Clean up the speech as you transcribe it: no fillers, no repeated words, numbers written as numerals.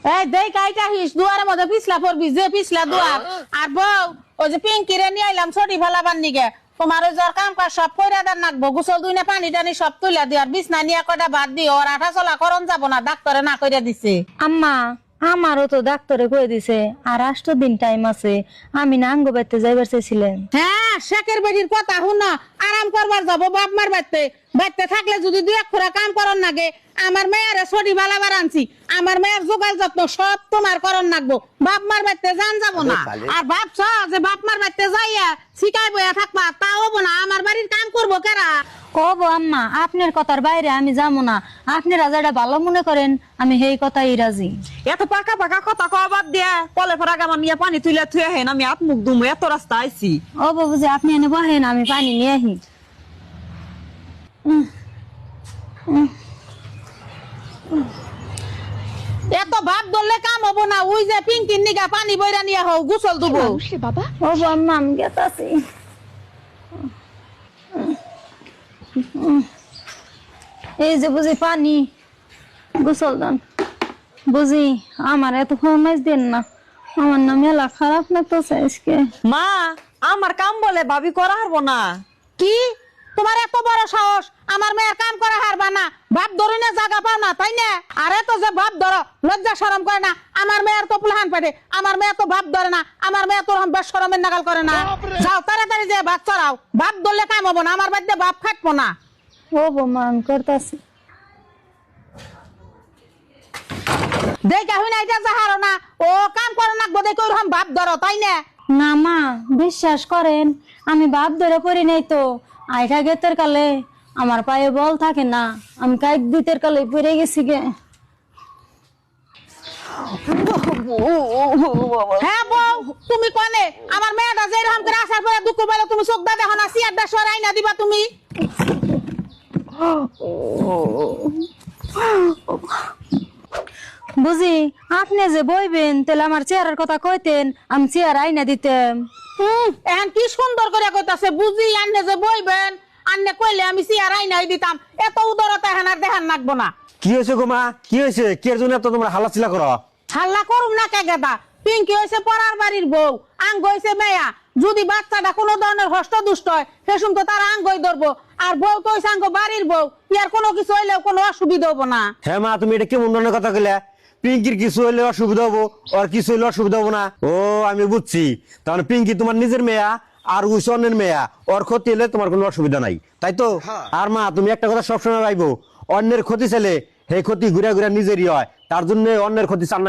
এই দেই কাইটা হিস দুয়ারের মধ্যে পিছলা পড়বি যে পিছলা দুয়ার আর বউ ওই যে পিঙ্কিরে নিয়ে আইলাম ছড়ি ফেলাবার নিগে তোমার ওই জ্বর কাম কাজ সব কইরা দেন নাকবো গোসল দুই না পানি টানি সব তুইলা দি আর বিছনা নিয়ে কয়টা বাদ দিও আর আঠা চলা করন যাব না ডাক্তারে না কইরা দিছে। আম্মা আমারও তো ডাক্তারে কয়ে দিছে আর 8 দিন টাইম আছে, আমি না আঙ্গ বাইতে যাইবার চাইছিলেন। হ্যাঁ শেখের বেটির কথা শুন আরাম করবার যাবো বাপ মার বাইতে বাইতে থাকলে যদি দুই এক খোরা কাম করন নাগে আমার মেয়েরে ছড়ি বালাবার আনছি আমার মেয়ের যোগাল যত্ন সব তোমার করন নাগবো বাপ মার বাইতে যান যাবো না আর ভাবছ যে বাপ মার বাইতে যাইয়া শিকাই বইয়া থাকবা তা হবো না আমার বাড়ির কাম করবো কেরা কব আম্মা আপনার কথার বাইরে আমি যাবো না, আপনারা যেটা ভালো মনে করেন আমি সেই কথাই রাজি। এত পাকা পাকা কথা কওয়া বাদ দিয়া কলে পর আগে আমার নিয়ে পানি তুলে থুয়ে হেন আমি হাত মুখ দুমু এত রাস্তা আইছি। ও বাবুজি আপনি এনে বহেন আমি পানি নিয়ে আহি। এত ভাব ধরলে কাম হবো না ওই যে পিঙ্কির নিগা পানি বইরা নিয়ে হোক গোসল দেবো। ও আম্মা আমি গেতাছি। এই যে বুঝি পানি গোসল দান বুঝি আমার এত ফরমাইশ দেন না, আমার না মেলা খারাপ না তো আজকে। মা আমার কাম বলে ভাবি করা হারবো না। কি তোমার এত বড় সাহস আমার মেয়ের কাম করে হারবা না বাপ ধরে না জায়গা পাও না তাই না আর এত যে বাপ ধরো লজ্জা শরম করে না আমার মেয়ের তো পুলহান পেটে আমার মেয়ে তো বাপ ধরে না আমার মেয়ে তো বেশ শরমের নাগাল করে না যাও তাড়াতাড়ি যে ভাত চড়াও বাপ ধরলে কাম হবো না আমার বাড়িতে বাপ খাটবো না। ও বৌমা আমি করতেছি। দেখা হই না এটা যাহারো না ও কাম করে না দেখে ওরকম বাপ ধরো তাই না। না মা বিশ্বাস করেন আমি বাপ ধরে পড়ি নাই তো, আইটা গেতের কালে আমার পায়ে বল থাকে না, আমি কাইক দিতের কালে পড়ে গেছি গে। হ্যাঁ বউ তুমি কনে আমার মেয়েটা যে এরকম করে আসার পরে দুঃখ পেলে তুমি চোখ দা দেখো না সিয়ারটা সরাই না দিবা তুমি। বুঝি আপনি যে বইবেন তাহলে আমার চেহারার কথা কইতেন আমি চেহারা আইনা দিতাম। এখন কি সুন্দর করে কইতাছে বুঝি আন্নে যে বইবেন আন্নে কইলে আমি সিয়ারাই নাই দিতাম এত উদরতা এখন আর দেখান লাগবো না। কি হয়েছে গো মা, কি হয়েছে? কি এর জন্য এত তোমরা হাল্লাচিল্লা করো? হাল্লা করুম না কে গেদা পিঙ্কি হয়েছে পড়ার বাড়ির বউ আঙ্গ হয়েছে মেয়া যদি বাচ্চাটা কোনো ধরনের হষ্ট দুষ্ট হয় সেসম তো তার আঙ্গই ধরবো আর বউ তো হয়েছে আঙ্গ বাড়ির বউ ইয়ার কোনো কিছু হইলেও কোনো অসুবিধা হবো না। হ্যাঁ মা তুমি এটা কেমন ধরনের কথা কইলে? পিঙ্কির কিছু হইলে অসুবিধা হবো আর কিছু হইলে অসুবিধা হবো না? ও আমি বুঝছি, তাহলে পিঙ্কি তোমার নিজের মেয়া আর উইসনের মেয়া, ওর ক্ষতি হলে তোমার কোনো অসুবিধা নাই তাই তো? আর মা তুমি একটা কথা সবসময় ভাইবো, অন্যের ক্ষতি চাইলে সেই ক্ষতি ঘুরে ঘুরে নিজেরই হয়, তার জন্য অন্যের ক্ষতি চান না।